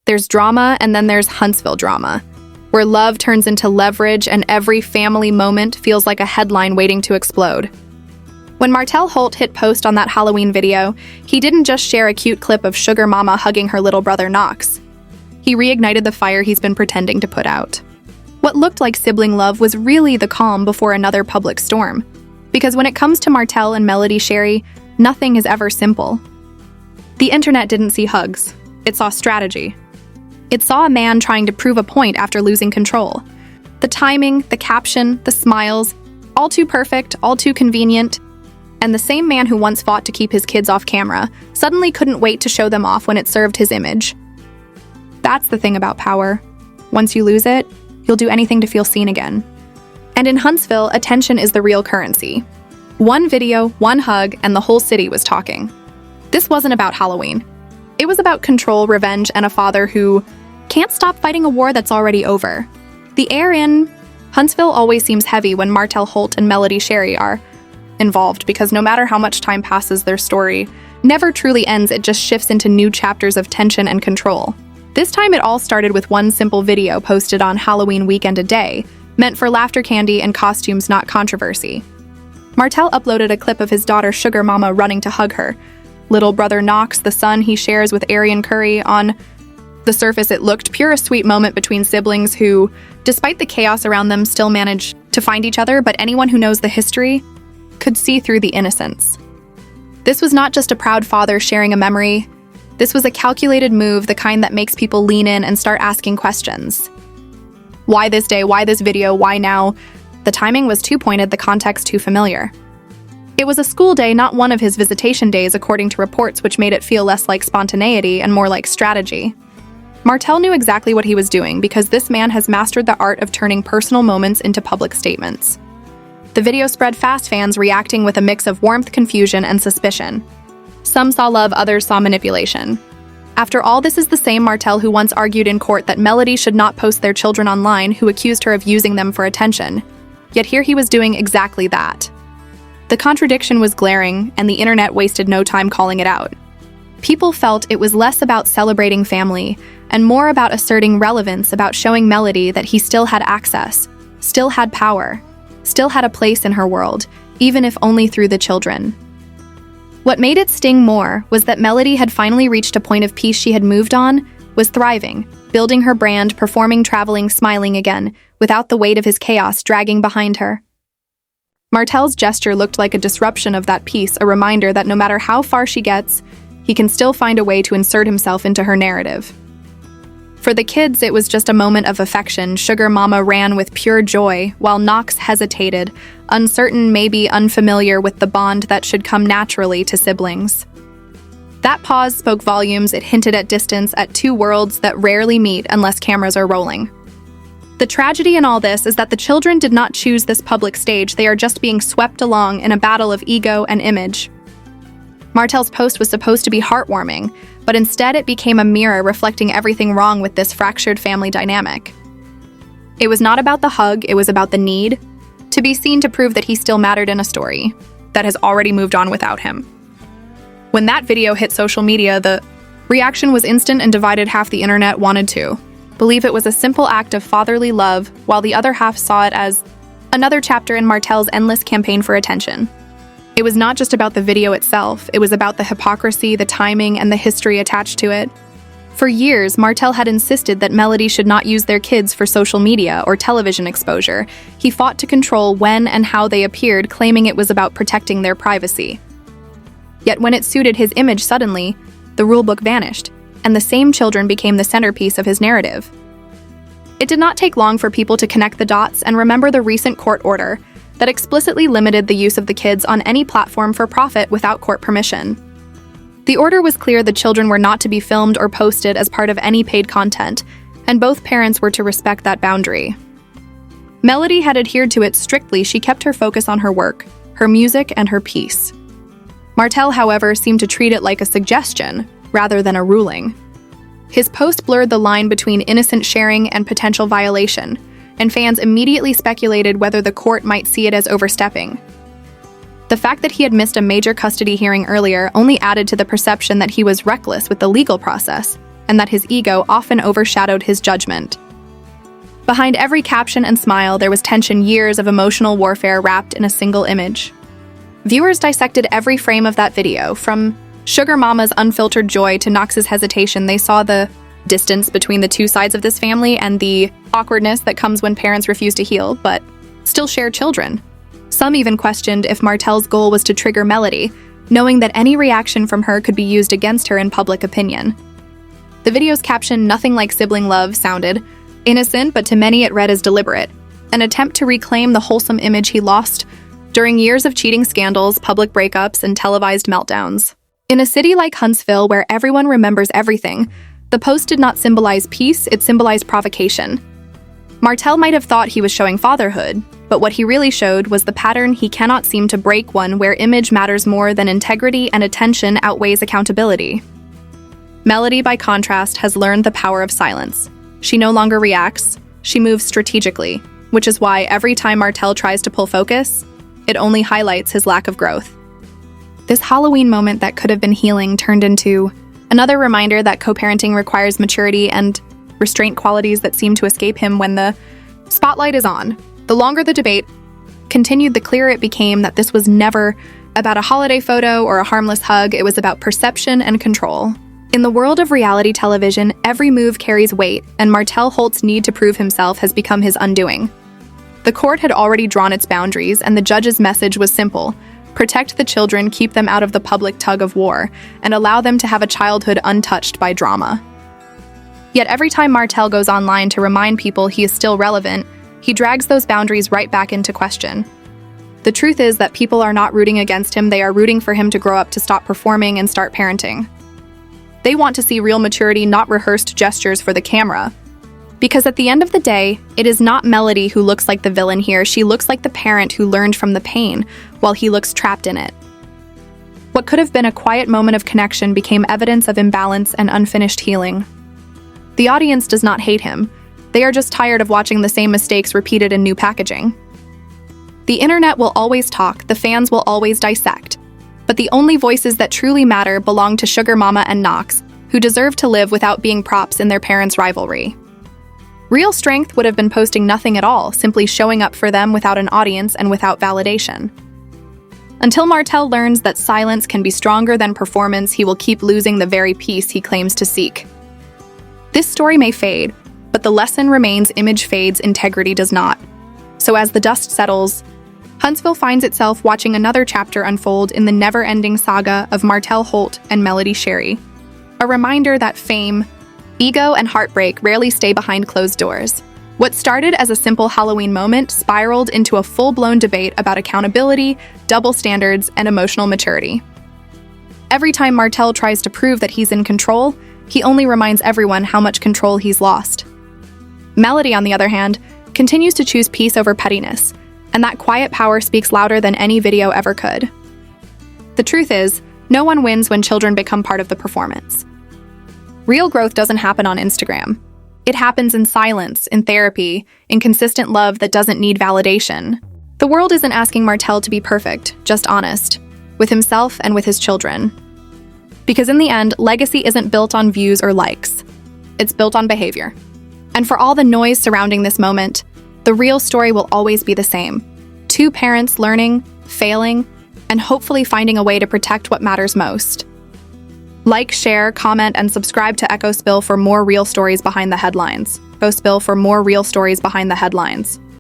There's drama, and then there's Huntsville drama, where love turns into leverage and every family moment feels like a headline waiting to explode. When Martell Holt hit post on that Halloween video, he didn't just share a cute clip of Sugar Mama hugging her little brother Knox. He reignited the fire he's been pretending to put out. What looked like sibling love was really the calm before another public storm. Because when it comes to Martell and Melody Sherry, nothing is ever simple. The internet didn't see hugs. It saw strategy. It saw a man trying to prove a point after losing control. The timing, the caption, the smiles, all too perfect, all too convenient. And the same man who once fought to keep his kids off camera suddenly couldn't wait to show them off when it served his image. That's the thing about power. Once you lose it, you'll do anything to feel seen again. And in Huntsville, attention is the real currency. One video, one hug, and the whole city was talking. This wasn't about Halloween. It was about control, revenge, and a father who can't stop fighting a war that's already over. The air in Huntsville always seems heavy when Martell Holt and Melody Sherry are involved, because no matter how much time passes, their story never truly ends. It just shifts into new chapters of tension and control. This time it all started with one simple video posted on Halloween weekend a day, meant for laughter candy and costumes, not controversy. Martell uploaded a clip of his daughter Sugar Mama running to hug her. Little brother Knox, the son he shares with Arian Curry. On the surface, it looked pure a sweet moment between siblings who, despite the chaos around them, still managed to find each other, but anyone who knows the history could see through the innocence. This was not just a proud father sharing a memory. This was a calculated move, the kind that makes people lean in and start asking questions. Why this day? Why this video? Why now? The timing was too pointed, the context too familiar. It was a school day, not one of his visitation days, according to reports, which made it feel less like spontaneity and more like strategy. Martell knew exactly what he was doing, because this man has mastered the art of turning personal moments into public statements. The video spread fast, fans reacting with a mix of warmth, confusion, and suspicion. Some saw love, others saw manipulation. After all, this is the same Martell who once argued in court that Melody should not post their children online, who accused her of using them for attention. Yet here he was doing exactly that. The contradiction was glaring, and the internet wasted no time calling it out. People felt it was less about celebrating family and more about asserting relevance, about showing Melody that he still had access, still had power, still had a place in her world, even if only through the children. What made it sting more was that Melody had finally reached a point of peace. She had moved on, was thriving, building her brand, performing, traveling, smiling again, without the weight of his chaos dragging behind her. Martell's gesture looked like a disruption of that peace, a reminder that no matter how far she gets, he can still find a way to insert himself into her narrative. For the kids, it was just a moment of affection. Sugar Mama ran with pure joy, while Knox hesitated, uncertain, maybe unfamiliar with the bond that should come naturally to siblings. That pause spoke volumes. It hinted at distance, at two worlds that rarely meet unless cameras are rolling. The tragedy in all this is that the children did not choose this public stage. They are just being swept along in a battle of ego and image. Martell's post was supposed to be heartwarming, but instead it became a mirror reflecting everything wrong with this fractured family dynamic. It was not about the hug, it was about the need to be seen, to prove that he still mattered in a story that has already moved on without him. When that video hit social media, the reaction was instant and divided. Half the internet wanted to believe it was a simple act of fatherly love, while the other half saw it as another chapter in Martell's endless campaign for attention. It was not just about the video itself, it was about the hypocrisy, the timing, and the history attached to it. For years, Martell had insisted that Melody should not use their kids for social media or television exposure. He fought to control when and how they appeared, claiming it was about protecting their privacy. Yet when it suited his image, suddenly, the rulebook vanished, and the same children became the centerpiece of his narrative. It did not take long for people to connect the dots and remember the recent court order that explicitly limited the use of the kids on any platform for profit without court permission. The order was clear: the children were not to be filmed or posted as part of any paid content, and both parents were to respect that boundary. Melody had adhered to it strictly. She kept her focus on her work, her music, and her peace. Martell, however, seemed to treat it like a suggestion rather than a ruling. His post blurred the line between innocent sharing and potential violation, and fans immediately speculated whether the court might see it as overstepping. The fact that he had missed a major custody hearing earlier only added to the perception that he was reckless with the legal process, and that his ego often overshadowed his judgment. Behind every caption and smile, there was tension, years of emotional warfare wrapped in a single image. Viewers dissected every frame of that video, from Sugar Mama's unfiltered joy to Knox's hesitation. They saw the distance between the two sides of this family and the awkwardness that comes when parents refuse to heal, but still share children. Some even questioned if Martell's goal was to trigger Melody, knowing that any reaction from her could be used against her in public opinion. The video's caption, "Nothing like sibling love," sounded innocent, but to many it read as deliberate, an attempt to reclaim the wholesome image he lost during years of cheating scandals, public breakups, and televised meltdowns. In a city like Huntsville, where everyone remembers everything, the post did not symbolize peace, it symbolized provocation. Martell might have thought he was showing fatherhood, but what he really showed was the pattern he cannot seem to break, one where image matters more than integrity and attention outweighs accountability. Melody, by contrast, has learned the power of silence. She no longer reacts, she moves strategically, which is why every time Martell tries to pull focus, it only highlights his lack of growth. This Halloween moment that could have been healing turned into another reminder that co-parenting requires maturity and restraint, qualities that seem to escape him when the spotlight is on. The longer the debate continued, the clearer it became that this was never about a holiday photo or a harmless hug. It was about perception and control. In the world of reality television, every move carries weight, and Martell Holt's need to prove himself has become his undoing. The court had already drawn its boundaries, and the judge's message was simple: protect the children, keep them out of the public tug of war, and allow them to have a childhood untouched by drama. Yet every time Martell goes online to remind people he is still relevant, he drags those boundaries right back into question. The truth is that people are not rooting against him, they are rooting for him to grow up, to stop performing and start parenting. They want to see real maturity, not rehearsed gestures for the camera. Because at the end of the day, it is not Melody who looks like the villain here. She looks like the parent who learned from the pain, while he looks trapped in it. What could have been a quiet moment of connection became evidence of imbalance and unfinished healing. The audience does not hate him. They are just tired of watching the same mistakes repeated in new packaging. The internet will always talk, the fans will always dissect. But the only voices that truly matter belong to Sugar Mama and Knox, who deserve to live without being props in their parents' rivalry. Real strength would have been posting nothing at all, simply showing up for them without an audience and without validation. Until Martell learns that silence can be stronger than performance, he will keep losing the very peace he claims to seek. This story may fade, but the lesson remains: image fades, integrity does not. So as the dust settles, Huntsville finds itself watching another chapter unfold in the never-ending saga of Martell Holt and Melody Sherry. A reminder that fame, ego, and heartbreak rarely stay behind closed doors. What started as a simple Halloween moment spiraled into a full-blown debate about accountability, double standards, and emotional maturity. Every time Martell tries to prove that he's in control, he only reminds everyone how much control he's lost. Melody, on the other hand, continues to choose peace over pettiness, and that quiet power speaks louder than any video ever could. The truth is, no one wins when children become part of the performance. Real growth doesn't happen on Instagram. It happens in silence, in therapy, in consistent love that doesn't need validation. The world isn't asking Martell to be perfect, just honest, with himself and with his children. Because in the end, legacy isn't built on views or likes. It's built on behavior. And for all the noise surrounding this moment, the real story will always be the same. Two parents learning, failing, and hopefully finding a way to protect what matters most. Like, share, comment, and subscribe to EchoSpill for more real stories behind the headlines. EchoSpill for more real stories behind the headlines.